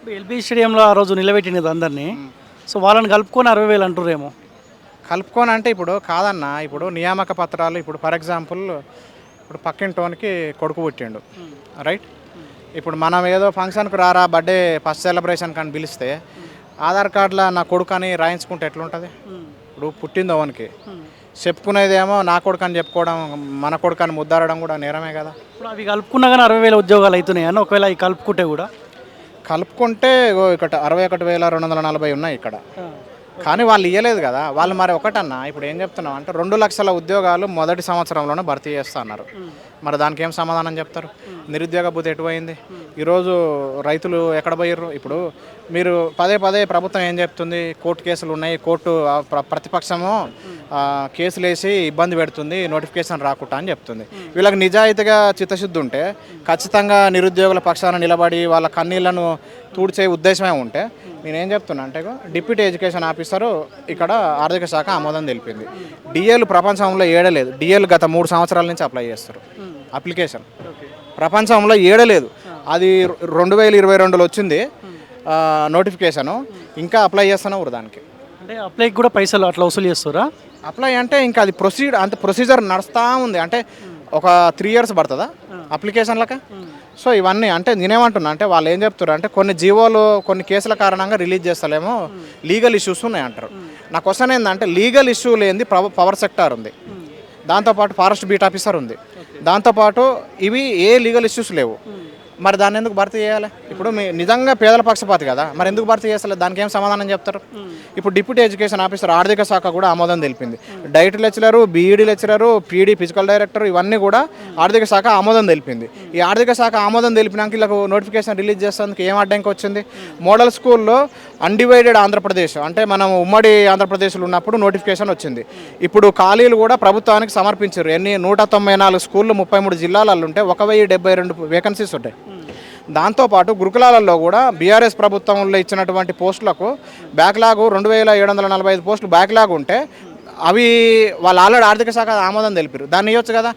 ఇప్పుడు ఎల్బీ స్టేడియంలో ఆ రోజు నిలబెట్టినది అందరినీ. సో వాళ్ళని కలుపుకొని 60,000 అంటుర్రేమో. కలుపుకొని అంటే ఇప్పుడు కాదన్న, ఇప్పుడు నియామక పత్రాలు ఇప్పుడు ఫర్ ఎగ్జాంపుల్ ఇప్పుడు పక్కింటోనికి కొడుకు పుట్టిండు, రైట్? ఇప్పుడు మనం ఏదో ఫంక్షన్కి రారా బర్త్డే ఫస్ట్ సెలబ్రేషన్ కానీ పిలిస్తే ఆధార్ కార్డులో నా కొడుకు అని రాయించుకుంటే ఎట్లుంటుంది? ఇప్పుడు పుట్టింది అవనికి చెప్పుకునేదేమో నా కొడుకు అని చెప్పుకోవడం, మన కొడుకు అని ముద్దారడం కూడా నేరమే కదా. ఇప్పుడు అవి కలుపుకున్నా కానీ 60,000 ఉద్యోగాలు అవుతున్నాయి అన్న, ఒకవేళ అవి కలుపుకుంటే కూడా. కలుపుకుంటే ఇక్కడ 61,240 ఉన్నాయి ఇక్కడ, కానీ వాళ్ళు ఇవ్వలేదు కదా. వాళ్ళు మరి ఒకటన్నా ఇప్పుడు ఏం చెప్తున్నాం అంటే 2,00,000 ఉద్యోగాలు మొదటి సంవత్సరంలోనే భర్తీ చేస్తా అన్నారు. మరి దానికి ఏం సమాధానం చెప్తారు? నిరుద్యోగ బుద్ధి ఎటుపోయింది? ఈరోజు రైతులు ఎక్కడ పోయిర్రు? ఇప్పుడు మీరు పదే పదే ప్రభుత్వం ఏం చెప్తుంది? కోర్టు కేసులు ఉన్నాయి, కోర్టు ప్రతిపక్షము కేసులు వేసి ఇబ్బంది పెడుతుంది, నోటిఫికేషన్ రాకుండా అని చెప్తుంది. వీళ్ళకి నిజాయితీగా చిత్తశుద్ధి ఉంటే ఖచ్చితంగా నిరుద్యోగుల పక్షాన నిలబడి వాళ్ళ కన్నీళ్లను తూడ్చే ఉద్దేశమే ఉంటే నేనేం చెప్తున్నా అంటే డిప్యూటీ ఎడ్యుకేషన్ ఆఫీసరు ఇక్కడ ఆర్థిక శాఖ ఆమోదం తెలిపింది. డిఏలు ప్రపంచంలో ఏడలేదు. డిఏలు గత 3 సంవత్సరాల నుంచి అప్లై చేస్తారు అప్లికేషన్, ప్రపంచంలో ఏడలేదు. అది 2022లో వచ్చింది నోటిఫికేషను, ఇంకా అప్లై చేస్తున్నారు దానికి. అంటే అప్లైకి కూడా పైసలు అట్లా వసూలు చేస్తారా? అప్లై అంటే ఇంకా అది ప్రొసీజర్ నడుస్తూ ఉంది. అంటే ఒక 3 years పడుతుందా అప్లికేషన్లకి? సో ఇవన్నీ అంటే నేనేమంటున్నా అంటే వాళ్ళు ఏం చెప్తారు అంటే కొన్ని జీవోలు కొన్ని కేసుల కారణంగా రిలీజ్ చేస్తలేమో, లీగల్ ఇష్యూస్ ఉన్నాయి అంటారు. నా క్వశ్చన్ ఏంటంటే లీగల్ ఇష్యూ లేనిది పవర్ సెక్టార్ ఉంది, దాంతోపాటు ఫారెస్ట్ బీట్ ఆఫీసర్ ఉంది, దాంతోపాటు ఇవి ఏ లీగల్ ఇష్యూస్ లేవు. మరి దాన్ని ఎందుకు భర్తీ చేయాలి? ఇప్పుడు మీ నిజంగా పేదల పక్షపాతి కదా, మరి ఎందుకు భర్తీ చేస్తలేదు? దానికి ఏం సమాధానం చెప్తారు? ఇప్పుడు డిప్యూటీ ఎడ్యుకేషన్ ఆఫీసర్ ఆర్థిక శాఖ కూడా ఆమోదం తెలిపింది. DIET lecturer, BEd lecturer, PD physical director ఇవన్నీ కూడా ఆర్థిక శాఖ ఆమోదం తెలిపింది. ఈ ఆర్థిక శాఖ ఆమోదం తెలిపినాక వీళ్ళకు నోటిఫికేషన్ రిలీజ్ చేసేందుకు ఏం అడ్డంకి వచ్చింది? మోడల్ స్కూల్లో అన్డివైడెడ్ ఆంధ్రప్రదేశ్ అంటే మనం ఉమ్మడి ఆంధ్రప్రదేశ్లో ఉన్నప్పుడు నోటిఫికేషన్ వచ్చింది. ఇప్పుడు ఖాళీలు కూడా ప్రభుత్వానికి సమర్పించారు. ఎన్ని 194 స్కూళ్ళు 33 జిల్లాలలో ఉంటే 1,072 వేకెన్సీస్ ఉంటాయి. దాంతోపాటు గురుకులాలలో కూడా బీఆర్ఎస్ ప్రభుత్వంలో ఇచ్చినటువంటి పోస్టులకు బ్యాక్లాగ్ 2,745 పోస్టులు బ్యాక్లాగ్ ఉంటే అవి వాళ్ళు ఆల్రెడీ ఆర్థిక శాఖ ఆమోదం తెలిపారు, దాన్ని ఇవ్వచ్చు కదా.